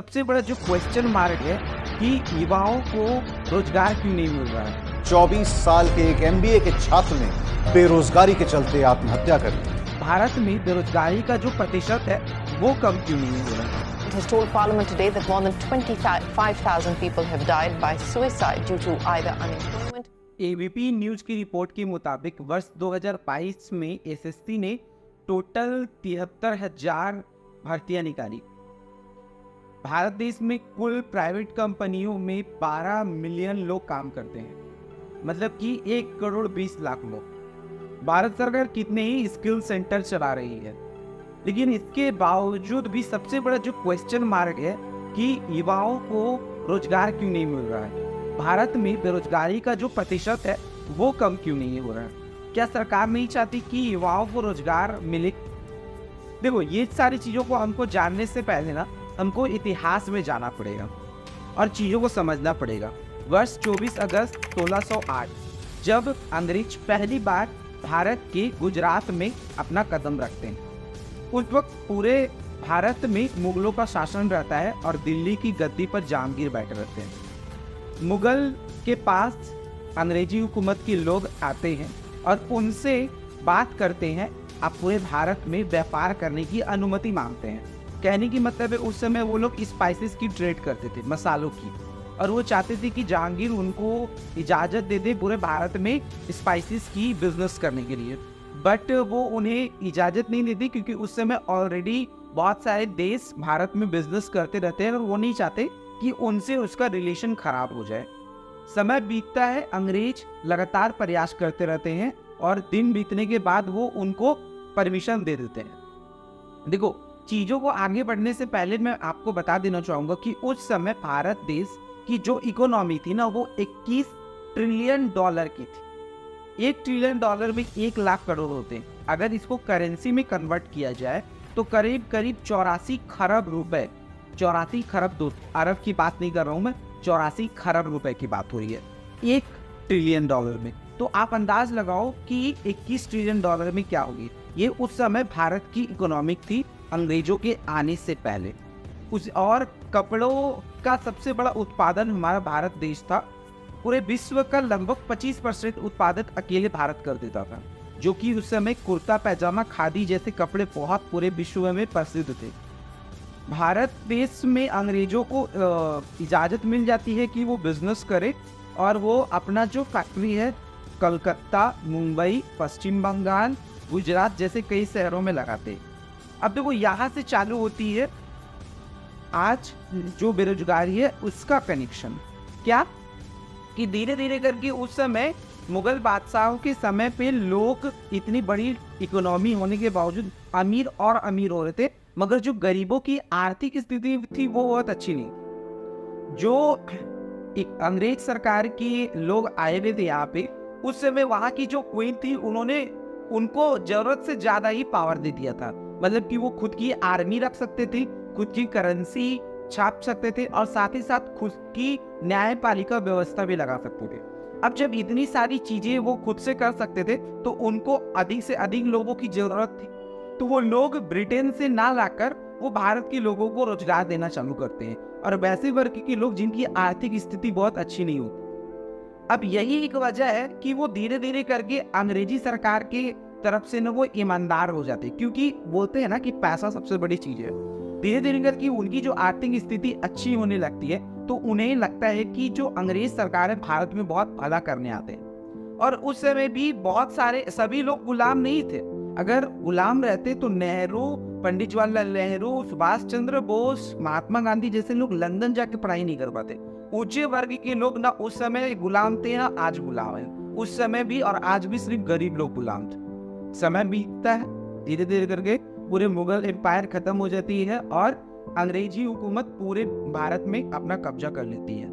सबसे बड़ा जो क्वेश्चन मार्क है कि युवाओं को रोजगार क्यों नहीं मिल रहा है। 24 साल के एक एमबीए के छात्र ने बेरोजगारी के चलते आत्महत्या कर ली। भारत में बेरोजगारी का जो प्रतिशत है वो कम क्यों नहीं हो रहा है। It has told Parliament today that more than 25,000 people have died by suicide due to either unemployment. ABP news की रिपोर्ट के मुताबिक वर्ष 2022 में एसएससी ने टोटल 73,000 भर्तियां निकाली। भारत देश में कुल प्राइवेट कंपनियों में 12 मिलियन लोग काम करते हैं, मतलब कि 1 करोड़ 20 लाख लोग। भारत सरकार कितने ही स्किल सेंटर चला रही है, लेकिन इसके बावजूद भी सबसे बड़ा जो क्वेश्चन मार्क है कि युवाओं को रोजगार क्यों नहीं मिल रहा है। भारत में बेरोजगारी का जो प्रतिशत है वो कम क्यों नहीं हो रहा है। क्या सरकार नहीं चाहती कि युवाओं को रोजगार मिले? देखो, ये सारी चीज़ों को हमको जानने से पहले ना हमको इतिहास में जाना पड़ेगा और चीज़ों को समझना पड़ेगा। वर्ष 24 अगस्त 1608 जब अंग्रेज पहली बार भारत के गुजरात में अपना कदम रखते हैं, उस वक्त पूरे भारत में मुगलों का शासन रहता है और दिल्ली की गद्दी पर जहांगीर बैठे रहते हैं। मुगल के पास अंग्रेजी हुकूमत के लोग आते हैं और उनसे बात करते हैं, आप पूरे भारत में व्यापार करने की अनुमति मांगते हैं। कहने की मतलब है उस समय वो लोग स्पाइसेस की ट्रेड करते थे, मसालों की, और वो चाहते थे कि जहांगीर उनको इजाज़त दे दे पूरे भारत में स्पाइसेस की बिजनेस करने के लिए। बट वो उन्हें इजाज़त नहीं देती क्योंकि उस समय ऑलरेडी बहुत सारे देश भारत में बिजनेस करते रहते हैं और वो नहीं चाहते कि उनसे उसका रिलेशन खराब हो जाए। समय बीतता है, अंग्रेज लगातार प्रयास करते रहते हैं और दिन बीतने के बाद वो उनको परमिशन दे देते हैं। देखो, चीज़ों को आगे बढ़ने से पहले मैं आपको बता देना चाहूँगा कि उस समय भारत देश की जो इकोनॉमी थी ना, वो 21 ट्रिलियन डॉलर की थी। 1 ट्रिलियन डॉलर में 1 लाख करोड़ होते हैं। अगर इसको करेंसी में कन्वर्ट किया जाए तो करीब 84 खरब रुपए, 84 खरब, 2 अरब की बात नहीं कर रहा हूँ मैं, 84 खरब रुपए की बात हो रही है 1 ट्रिलियन डॉलर में। तो आप अंदाज लगाओ कि 21 ट्रिलियन डॉलर में क्या होगी। ये उस समय भारत की इकोनॉमिक थी अंग्रेजों के आने से पहले। और कपड़ों का सबसे बड़ा उत्पादन हमारा भारत देश था। पूरे विश्व का लगभग 25% उत्पादन अकेले भारत कर देता था, जो कि उस समय कुर्ता पैजामा, खादी जैसे कपड़े बहुत पूरे विश्व में प्रसिद्ध थे। भारत देश में अंग्रेजों को इजाज़त मिल जाती है कि वो बिजनेस करे और वो अपना जो फैक्ट्री है कलकत्ता, मुंबई, पश्चिम बंगाल, गुजरात जैसे कई शहरों में लगाते। अब देखो, यहाँ से चालू होती है आज जो बेरोजगारी है उसका कनेक्शन। क्या कि धीरे धीरे करके उस समय मुगल बादशाहों के समय पे लोग इतनी बड़ी इकोनॉमी होने के बावजूद अमीर और अमीर हो रहे थे, मगर जो गरीबों की आर्थिक स्थिति थी वो बहुत अच्छी नहीं। जो अंग्रेज सरकार के लोग आए हुए थे यहाँ पे, उस समय वहाँ की जो क्वीन थी, उन्होंने उनको जरूरत से ज्यादा ही पावर दे दिया था। मतलब कि वो खुद की आर्मी रख सकते थे, खुद की करेंसी छाप सकते थे और साथ ही साथ खुद की न्यायपालिका व्यवस्था भी लगा सकते थे। अब जब इतनी सारी चीजें वो खुद से कर सकते थे तो उनको अधिक से अधिक लोगों की जरूरत थी, तो वो लोग ब्रिटेन से ना लाकर वो भारत के लोगों को रोजगार देना चालू करते हैं, और वैसे वर्ग के लोग जिनकी आर्थिक स्थिति बहुत अच्छी नहीं होती। अब यही एक वजह है कि वो धीरे धीरे करके अंग्रेजी सरकार के तरफ से ना वो ईमानदार हो जाते, क्योंकि बोलते हैं ना कि पैसा सबसे बड़ी चीज है। धीरे धीरे करके उनकी जो आर्थिक स्थिति अच्छी होने लगती है तो उन्हें लगता है कि जो अंग्रेज सरकार है भारत में बहुत भला करने आते हैं। और उस समय भी बहुत सारे, सभी लोग गुलाम नहीं थे। अगर गुलाम रहते तो नेहरू, पंडित जवाहरलाल नेहरू, सुभाष चंद्र बोस, महात्मा गांधी जैसे लोग लंदन जाके पढ़ाई नहीं कर पाते। ऊंचे वर्ग के लोग ना उस समय गुलाम थे ना आज गुलाम है। उस समय भी और आज भी सिर्फ गरीब लोग गुलाम थे। समय बीतता है, धीरे धीरे करके पूरे मुगल एम्पायर खत्म हो जाती है और अंग्रेजी हुकूमत पूरे भारत में अपना कब्जा कर लेती है।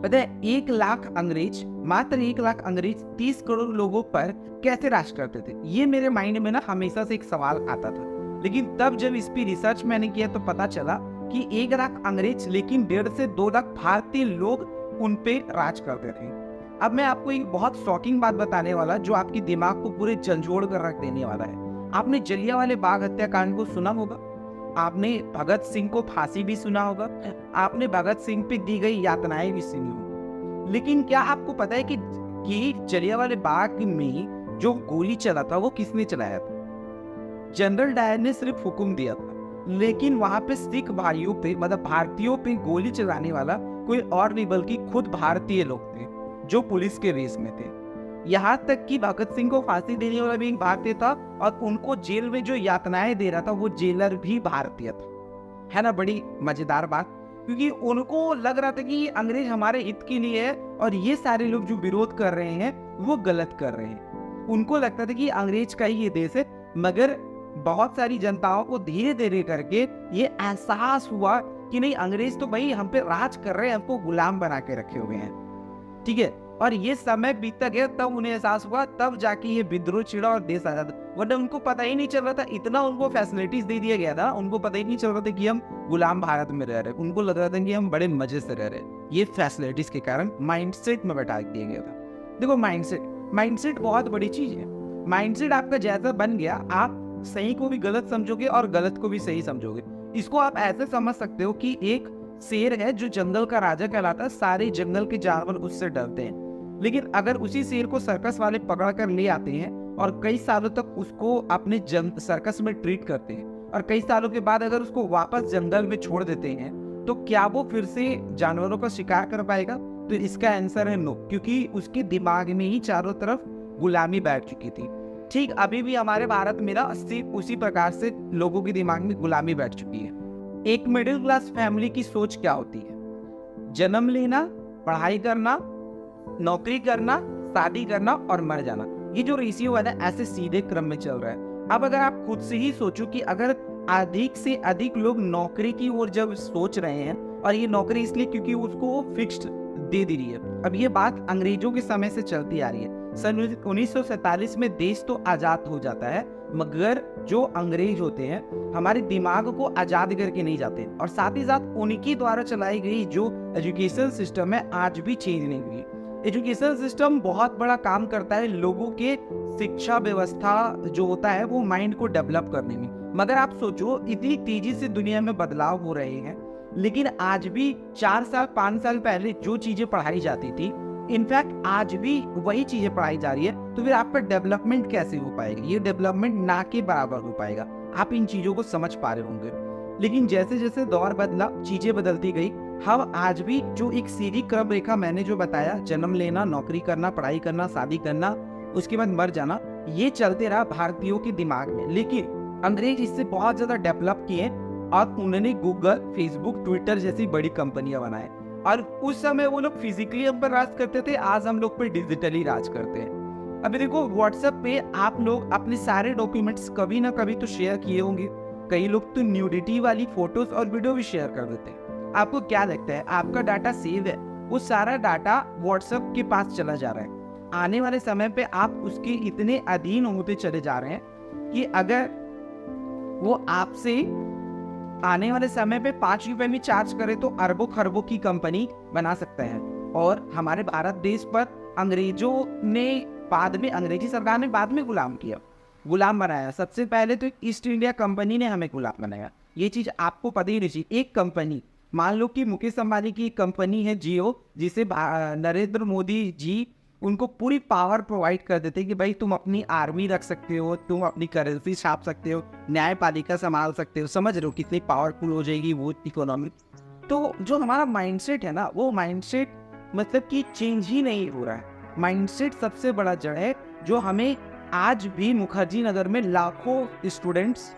पता है, 1 लाख अंग्रेज, मात्र 1 लाख अंग्रेज 30 करोड़ लोगों पर कैसे राज करते थे? ये मेरे माइंड में ना हमेशा से एक सवाल आता था, लेकिन तब जब इस पर रिसर्च मैंने किया तो पता चला कि 1 लाख अंग्रेज लेकिन 1.5 से 2 लाख भारतीय लोग उन पे राज करते थे। अब मैं आपको एक बहुत शॉकिंग बात बताने वाला जो आपकी दिमाग को पूरे झंझोड़ कर रख देने वाला है। आपने जलियांवाला बाग हत्याकांड को सुना होगा। आपने भगत सिंह को फांसी भी सुना होगा, आपने भगत सिंह पे दी गई यातनाएं भी सुनी होंगी, लेकिन क्या आपको पता है कि जलियांवाला बाग में जो गोली चला था वो किसने चलाया था? जनरल डायर ने सिर्फ हुक्म दिया था, लेकिन वहां पे सिख भाइयों पे, मतलब भारतीयों पे गोली चलाने वाला कोई और नहीं बल्कि खुद भारतीय लोग थे जो पुलिस के रेस में थे। यहाँ तक कि भगत सिंह को फांसी देने वाला भी एक भारतीय था और उनको जेल में जो यातनाएं दे रहा था वो जेलर भी भारतीय था। है ना बड़ी मजेदार बात, क्योंकि उनको लग रहा था कि अंग्रेज हमारे हित के लिए है और ये सारे लोग जो विरोध कर रहे हैं वो गलत कर रहे हैं। उनको लगता था कि अंग्रेज का ही ये देश है, मगर बहुत सारी जनताओं को धीरे धीरे करके ये एहसास हुआ कि नहीं, अंग्रेज तो भाई हम पे राज कर रहे हैं, हमको गुलाम बना के रखे हुए हैं। ठीक है, और ये समय बीतता गया, तब उन्हें एहसास हुआ, तब जाके ये विद्रोह छिड़ा और देश आजाद। वरना उनको पता ही नहीं चल रहा था, इतना उनको फैसिलिटीज दे दिया गया था, उनको पता ही नहीं चल रहा था कि हम गुलाम भारत में रह रहे, उनको लग रहा था कि हम बड़े मजे से रह रहे। ये फैसिलिटीज के कारण माइंडसेट में बैठा दिया गया था। देखो माइंडसेट बहुत बड़ी चीज है। माइंडसेट आपका जैसा बन गया, आप सही को भी गलत समझोगे और गलत को भी सही समझोगे। इसको आप ऐसे समझ सकते हो कि एक शेर है जो जंगल का राजा कहलाता है, सारे जंगल के जानवर उससे डरते हैं, लेकिन अगर उसी शेर को सर्कस वाले पकड़ कर ले आते हैं और कई सालों तक उसको अपने सर्कस में ट्रीट करते हैं और कई सालों के बाद अगर उसको वापस जंगल में छोड़ देते हैं, तो क्या वो फिर से जानवरों का शिकार कर पाएगा? तो इसका आंसर है नो, क्योंकि उसके दिमाग में ही चारों तरफ गुलामी बैठ चुकी थी। ठीक अभी भी हमारे भारत में ना उसी प्रकार से लोगों के दिमाग में गुलामी बैठ चुकी है। एक मिडिल क्लास फैमिली की सोच क्या होती है? जन्म लेना, पढ़ाई करना, नौकरी करना, शादी करना और मर जाना। ये जो रेशियो है ना, ऐसे सीधे क्रम में चल रहा है। अब अगर आप खुद से ही सोचो कि अगर अधिक से अधिक लोग नौकरी की ओर जब सोच रहे हैं, और ये नौकरी इसलिए क्योंकि उसको फिक्स्ड दे दी रही है। अब ये बात अंग्रेजों के समय से चलती आ रही है। सन 1947 में देश तो आजाद हो जाता है, मगर जो अंग्रेज होते हैं हमारे दिमाग को आजाद करके नहीं जाते, और साथ ही साथ उनकी द्वारा चलाई गई जो एजुकेशन सिस्टम है आज भी चेंज नहीं हुई। एजुकेशन सिस्टम बहुत बड़ा काम करता है लोगों के शिक्षा व्यवस्था जो होता है वो माइंड को डेवलप करने में, मगर आप सोचो इतनी तेजी से दुनिया में बदलाव हो रहे हैं, लेकिन आज भी 4 साल 5 साल पहले जो चीजें पढ़ाई जाती थी, इनफैक्ट आज भी वही चीजें पढ़ाई जा रही है। तो फिर आपका डेवलपमेंट कैसे हो पाएगा? ये डेवलपमेंट ना के बराबर हो पाएगा। आप इन चीजों को समझ पा रहे होंगे, लेकिन जैसे जैसे दौर बदला, चीजें बदलती गई, हम आज भी जो एक सीधी क्रम रेखा मैंने जो बताया, जन्म लेना, नौकरी करना, पढ़ाई करना, शादी करना, उसके बाद मर जाना, ये चलते रहा भारतीयों के दिमाग में। लेकिन अंग्रेज इससे बहुत ज्यादा डेवलप किए और उन्होंने गूगल, फेसबुक, ट्विटर जैसी बड़ी कंपनियां बनाए, और उस समय वो लोग फिजिकली हम पर राज करते थे, आज हम लोग पे डिजिटली राज करते हैं। अभी देखो व्हाट्सएप पे आप लोग अपने सारे डॉक्यूमेंट्स कभी ना कभी तो शेयर किए होंगे, कई लोग तो न्यूडिटी वाली फोटोज और वीडियो भी शेयर कर देते हैं। आपको क्या लगता है आपका डाटा सेव है? वो सारा डाटा व्हाट्सएप के पास चला जा रहा है। आने वाले समय पे आप उसके इतने अधीन होते चले जा रहे हैं कि अगर वो आपसे आने वाले समय पे 5 रुपए में चार्ज करे तो अरबों खरबों की कंपनी बना सकता है। और हमारे भारत देश पर अंग्रेजों ने बाद में, अंग्रेजी सरकार ने बाद में गुलाम बनाया। सबसे पहले तो ईस्ट इंडिया कंपनी ने हमें गुलाम बनाया। ये चीज आपको पता ही नहीं चाहिए। एक कंपनी, मान लो कि मुकेश अंबानी की एक कंपनी है जियो, जिसे नरेंद्र मोदी जी उनको पूरी पावर प्रोवाइड कर देते हैं कि भाई तुम अपनी आर्मी रख सकते हो, तुम अपनी करेंसी छाप सकते हो, न्यायपालिका संभाल सकते हो। समझ रहे हो कितनी पावरफुल हो जाएगी वो इकोनॉमी। तो जो हमारा माइंडसेट है ना, वो माइंडसेट मतलब कि चेंज ही नहीं हो रहा है। माइंडसेट सबसे बड़ा जड़ है जो हमें आज भी मुखर्जी नगर में लाखों स्टूडेंट्स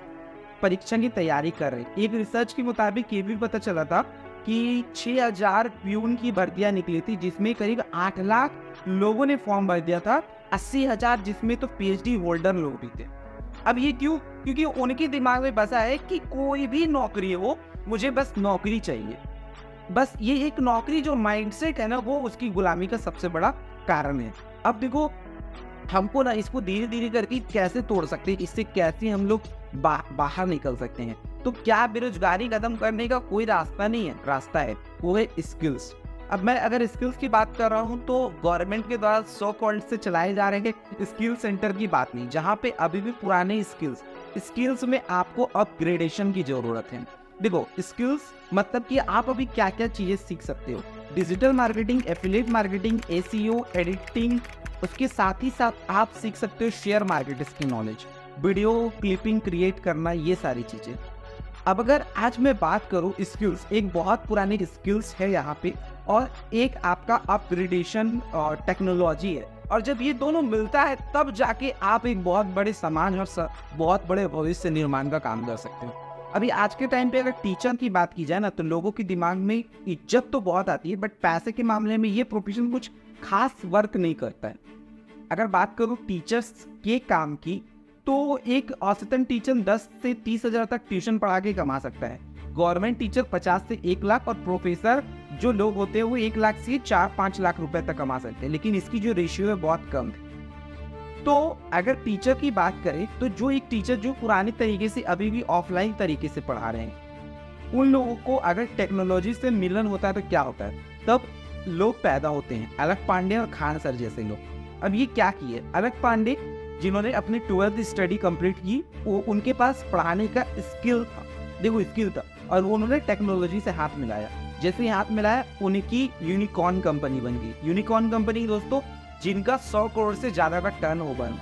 परीक्षा की तैयारी कर रहे हैं। एक रिसर्च के मुताबिक ये भी पता चला था कि 6000 प्यून की भर्तियां निकली थी, जिसमें करीब 8 लाख लोगों ने फॉर्म भर दिया था, 80,000 जिसमें तो पीएचडी होल्डर लोग भी थे। अब ये क्यों? क्योंकि उनके दिमाग में बसा है कि कोई भी नौकरी हो, मुझे बस नौकरी चाहिए। बस ये एक नौकरी जो माइंडसेट है ना, वो उसकी गुलामी का सबसे बड़ा कारण है। अब देखो हमको ना इसको धीरे धीरे करके कैसे तोड़ सकते हैं, इससे कैसे हम लोग बाहर निकल सकते हैं। तो क्या बेरोजगारी खत्म करने का कोई रास्ता नहीं है? रास्ता है, वो है स्किल्स। अब मैं अगर स्किल्स की बात कर रहा हूँ तो गवर्नमेंट के द्वारा सो कॉल्ड से चलाए जा रहे हैं स्किल सेंटर की बात नहीं, जहाँ पे अभी भी पुराने स्किल्स स्किल्स में आपको अपग्रेडेशन की जरूरत है। देखो स्किल्स मतलब कि आप अभी क्या क्या चीजें सीख सकते हो, digital marketing, affiliate marketing, SEO, editing, उसके साथ ही साथ आप सीख सकते हो शेयर मार्केट की नॉलेज, वीडियो क्लिपिंग क्रिएट करना, ये सारी चीजें। अब अगर आज मैं बात करूं स्किल्स, एक बहुत पुरानी स्किल्स है यहाँ पे और एक आपका अपग्रेडेशन और टेक्नोलॉजी है, और जब ये दोनों मिलता है तब जाके आप एक बहुत बड़े समाज और बहुत बड़े भविष्य निर्माण का काम कर सकते हो। अभी आज के टाइम पे अगर टीचर की बात की जाए ना, तो लोगों के दिमाग में इज्जत तो बहुत आती है, बट पैसे के मामले में ये प्रोफेशन कुछ खास वर्क नहीं करता है। अगर बात करूँ टीचर्स के काम की, तो एक औसतन टीचर 10 से 30 हज़ार तक ट्यूशन पढ़ा के कमा सकता है। गवर्नमेंट टीचर 50 से 1 लाख और प्रोफेसर जो लोग होते हैं वो 1 लाख से 4-5 लाख रुपए तक कमा सकते हैं, लेकिन इसकी जो रेशियो है बहुत कम है। तो अगर टीचर की बात करें तो जो एक टीचर जो पुराने तरीके से अभी भी ऑफलाइन तरीके से पढ़ा रहे हैं, उन लोगों को अगर टेक्नोलॉजी से मिलन होता है तो क्या होता है, तब लोग पैदा होते हैं, अलग पांडे और खान सर जैसे लोग। अब ये क्या किए, अलग पांडे जिन्होंने अपनी 12th स्टडी कंप्लीट की, वो उनके पास पढ़ाने का स्किल था, देखो स्किल था, और उन्होंने टेक्नोलॉजी से हाथ मिलाया। जैसे ही हाथ मिलाया उनकी यूनिकॉर्न कंपनी बन गई। यूनिकॉर्न कंपनी दोस्तों जिनका 100 करोड़ से ज्यादा का टर्न ओवर,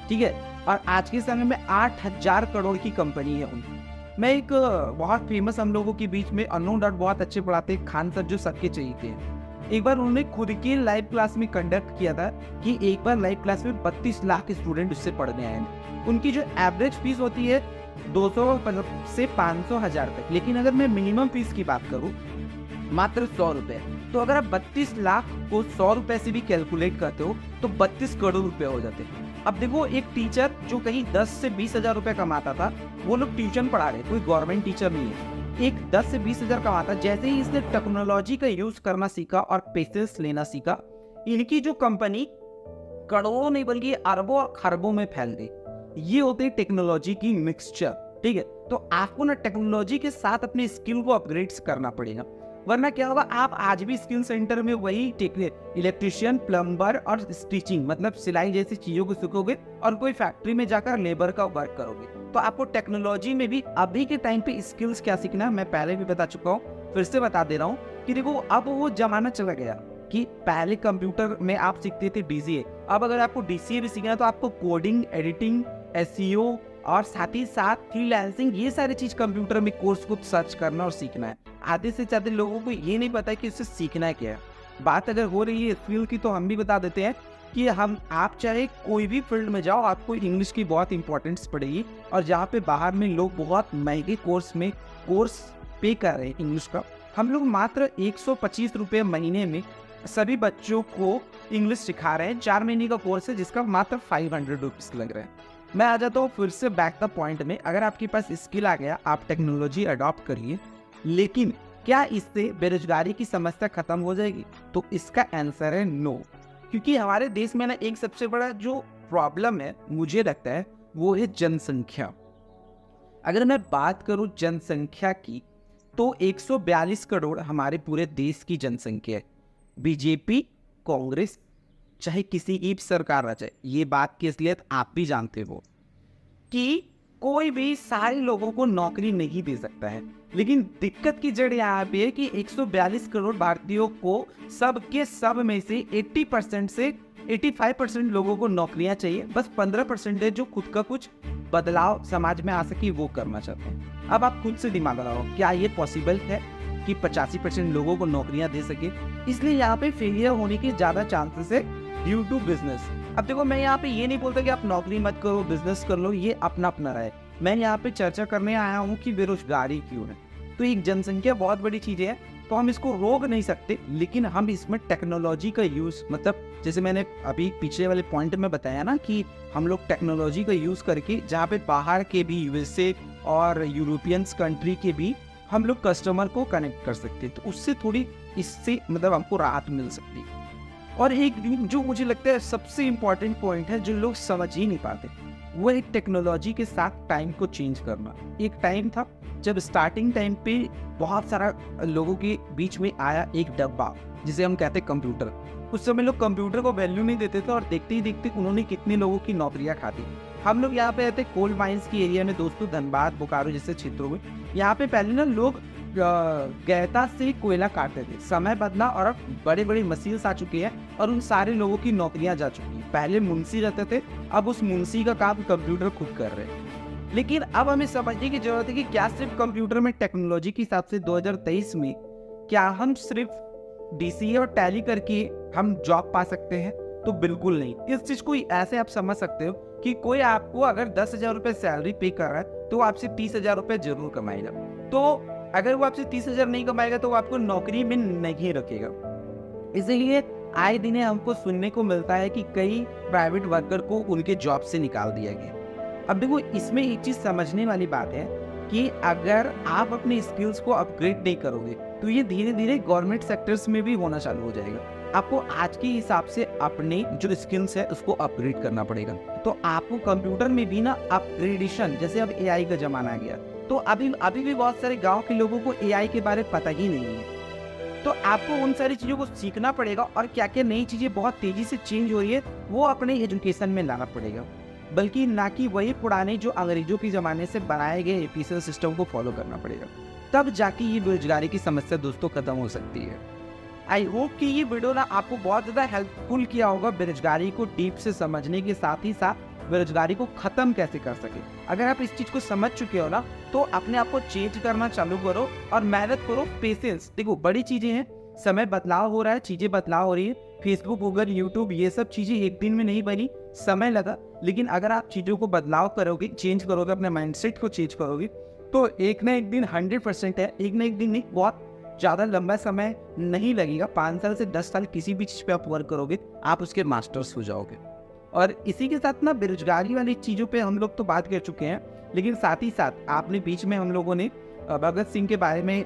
ठीक है, और आज के समय में 8000 करोड़ की कंपनी है उनकी। मैं एक बहुत फेमस हम लोगों के बीच में अननोन डॉट बहुत अच्छे पढ़ाते हैं, खान सर जो सबके चाहिए थे। एक बार उन्होंने खुद की लाइव क्लास में कंडक्ट किया था कि एक बार लाइव क्लास में 32 लाख स्टूडेंट उससे पढ़ने आए हैं। उनकी जो एवरेज फीस होती है 200 से 500 हज़ार तक, लेकिन अगर मैं मिनिमम फीस की बात करूं मात्र 100 रुपए, तो अगर आप 32 लाख को 100 रुपए से भी कैलकुलेट करते हो तो 32 करोड़ रुपए हो जाते हैं। अब देखो एक टीचर जो कहीं 10 से 20 हज़ार रुपए कमाता था, वो लोग ट्यूशन पढ़ा रहे, कोई गवर्नमेंट टीचर नहीं है, एक 10 से 20 हज़ार कमाता। जैसे ही इसने टेक्नोलॉजी का यूज करना सीखा और पेशेंस लेना सीखा, इनकी जो कंपनी करोड़ों नहीं बल्कि अरबों और खरबों में फैल गई। ये होते हैं टेक्नोलॉजी की मिक्सचर, ठीक है। तो आपको ना टेक्नोलॉजी के साथ अपने स्किल को अपग्रेड करना पड़ेगा, वरना क्या होगा, आप आज भी स्किल सेंटर में वही इलेक्ट्रिशियन, प्लम्बर और स्टिचिंग मतलब सिलाई जैसी चीजों को सीखोगे और कोई फैक्ट्री में जाकर लेबर का वर्क करोगे। तो आपको टेक्नोलॉजी में भी अभी के टाइम पे स्किल्स क्या सीखना है, मैं पहले भी बता चुका हूँ, फिर से बता दे रहा हूँ कि देखो अब वो जमाना चला गया कि पहले कंप्यूटर में आप सीखते थे डीसीए, अब अगर आपको डीसीए भी सीखना है तो आपको कोडिंग, एडिटिंग, एसईओ और साथ ही साथ फ्रीलांसिंग, ये सारी चीज कंप्यूटर में कोर्स को सर्च करना और सीखना है। आधे से ज्यादा लोगों को ये नहीं पता है कि इससे सीखना है क्या है। बात अगर हो रही है स्किल की तो हम भी बता देते हैं कि आप चाहे कोई भी फील्ड में जाओ, आपको इंग्लिश की बहुत इंपॉर्टेंस पड़ेगी, और जहाँ पे बाहर में लोग बहुत महंगे कोर्स पे कर रहे हैं इंग्लिश का, हम लोग मात्र 125 रुपये महीने में सभी बच्चों को इंग्लिश सिखा रहे हैं। 4 महीने का कोर्स है जिसका मात्र 500 रुपीज लग रहा है। मैं आ जाता हूँ फिर से बैक द पॉइंट में, अगर आपके पास स्किल आ गया, आप टेक्नोलॉजी अडॉप्ट करिए, लेकिन क्या इससे बेरोजगारी की समस्या खत्म हो जाएगी? तो इसका आंसर है नो, क्योंकि हमारे देश में ना एक सबसे बड़ा जो प्रॉब्लम है मुझे लगता है वो है जनसंख्या। अगर मैं बात करूं जनसंख्या की तो 142 करोड़ हमारे पूरे देश की जनसंख्या है। बीजेपी, कांग्रेस, चाहे किसी की भी सरकार आ जाए, ये बात की असलियत आप भी जानते हो कि कोई भी सारे लोगों को नौकरी नहीं दे सकता है। लेकिन दिक्कत की जड़ यहाँ पे है कि 142 करोड़ भारतीयों को सब के सब में से 80% से 85% लोगों को नौकरियां चाहिए, बस 15% है जो खुद का कुछ बदलाव समाज में आ सके वो करना चाहते हैं। अब आप खुद से दिमाग लगाओ, क्या ये पॉसिबल है कि 85% लोगों को नौकरियां दे सके? इसलिए यहाँ पे फेलियर होने के ज्यादा चांसेस है ड्यू टू बिजनेस। अब देखो मैं यहाँ पे ये नहीं बोलता कि आप नौकरी मत करो, बिजनेस कर लो, ये अपना अपना रहा है। मैं यहाँ पे चर्चा करने आया हूँ कि बेरोजगारी क्यों है। तो एक जनसंख्या बहुत बड़ी चीज है, तो हम इसको रोक नहीं सकते, लेकिन हम इसमें टेक्नोलॉजी का यूज, मतलब जैसे मैंने अभी पिछले वाले पॉइंट में बताया ना कि हम लोग टेक्नोलॉजी का यूज करके जहाँ पे बाहर के भी यूएसए और यूरोपियंस कंट्री के भी हम लोग कस्टमर को कनेक्ट कर सकते हैं, तो उससे थोड़ी इससे मतलब हमको राहत मिल सकती है। और एक जो मुझे लगता है सबसे इम्पोर्टेंट पॉइंट है जो लोग समझ ही नहीं पाते, वो एक टेक्नोलॉजी के साथ टाइम को चेंज करना। एक टाइम था जब स्टार्टिंग टाइम पे बहुत सारा लोगों के बीच में आया एक डब्बा जिसे हम कहते हैं कंप्यूटर। उस समय लोग कंप्यूटर को वैल्यू नहीं देते थे और देखते ही देखते उन्होंने कितने लोगों की नौकरियां खा दी। हम लोग यहाँ पे रहते कोल माइंस की एरिया में दोस्तों, धनबाद बोकारो जैसे क्षेत्रों में। यहाँ पे पहले ना लोग गहता से कोयला काटते थे। समय बदला और अब बड़े बड़े मशीन्स आ चुके हैं और उन सारे लोगों की नौकरियां जा चुकी हैं। पहले मुंशी रहते थे, अब उस मुंशी का काम कंप्यूटर खुद कर रहे हैं। लेकिन अब हमें समझने की जरूरत है कि क्या सिर्फ कंप्यूटर में टेक्नोलॉजी के हिसाब से 2023 में क्या हम सिर्फ DCA और टैली करके हम जॉब पा सकते हैं? तो बिल्कुल नहीं। इस चीज को ऐसे आप समझ सकते हो कि कोई आपको अगर 10,000 रुपये सैलरी पे कर रहा है तो वो आपसे 30,000 रुपये जरूर कमाएगा। तो अगर वो आपसे 30,000 नहीं कमाएगा तो वो आपको नौकरी में नहीं रखेगा। इसीलिए आए दिन हमको सुनने को मिलता है कि कई प्राइवेट वर्कर को उनके जॉब से निकाल दिया गया। अब देखो, इसमें एक चीज समझने वाली बात है कि अगर आप अपने स्किल्स को अपग्रेड नहीं करोगे तो ये धीरे धीरे गवर्नमेंट सेक्टर्स में भी होना चालू हो जाएगा। आपको आज के हिसाब से अपने जो स्किल्स है उसको अपग्रेड करना पड़ेगा। तो आपको कंप्यूटर में भी ना अपग्रेडेशन, जैसे अब AI का जमाना आ गया, तो अभी भी बहुत सारे गांव के लोगों को AI के बारे में पता ही नहीं है। तो आपको उन सारी चीज़ों को सीखना पड़ेगा और क्या क्या नई चीज़ें बहुत तेज़ी से चेंज हो रही है वो अपने एजुकेशन में लाना पड़ेगा, बल्कि ना कि वही पुराने जो अंग्रेजों के ज़माने से बनाए गए एपीसीएल सिस्टम को फॉलो करना पड़ेगा। तब जाके ये बेरोजगारी की समस्या दोस्तों खत्म हो सकती है। आई होप कि ये वीडियो ना आपको बहुत ज़्यादा हेल्पफुल किया होगा बेरोजगारी को डीप से समझने के साथ ही साथ बेरोजगारी को ख़त्म कैसे कर सके। अगर आप इस चीज़ को समझ चुके हो ना तो अपने आप को चेंज करना चालू करो और मेहनत करो, पेशेंस। देखो, बड़ी चीज़ें हैं, समय बदलाव हो रहा है, चीज़ें बदलाव हो रही है। फेसबुक, गूगल, यूट्यूब, ये सब चीज़ें एक दिन में नहीं बनी, समय लगा। लेकिन अगर आप चीज़ों को बदलाव करोगे, चेंज करोगे, अपने माइंडसेट को चेंज करोगे तो एक ना एक दिन 100% है, एक ना एक दिन नहीं, बहुत ज़्यादा लंबा समय नहीं लगेगा। 5 साल से 10 साल किसी भी चीज़ पे आप वर्क करोगे, आप उसके मास्टर्स हो जाओगे। और इसी के साथ ना बेरोजगारी वाली चीज़ों पे हम लोग तो बात कर चुके हैं, लेकिन साथ ही साथ आपने बीच में हम लोगों ने भगत सिंह के बारे में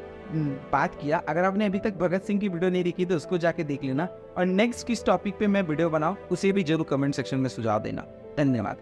बात किया। अगर आपने अभी तक भगत सिंह की वीडियो नहीं देखी तो उसको जाके देख लेना, और नेक्स्ट किस टॉपिक पे मैं वीडियो बनाऊँ उसे भी जरूर कमेंट सेक्शन में सुझाव देना। धन्यवाद।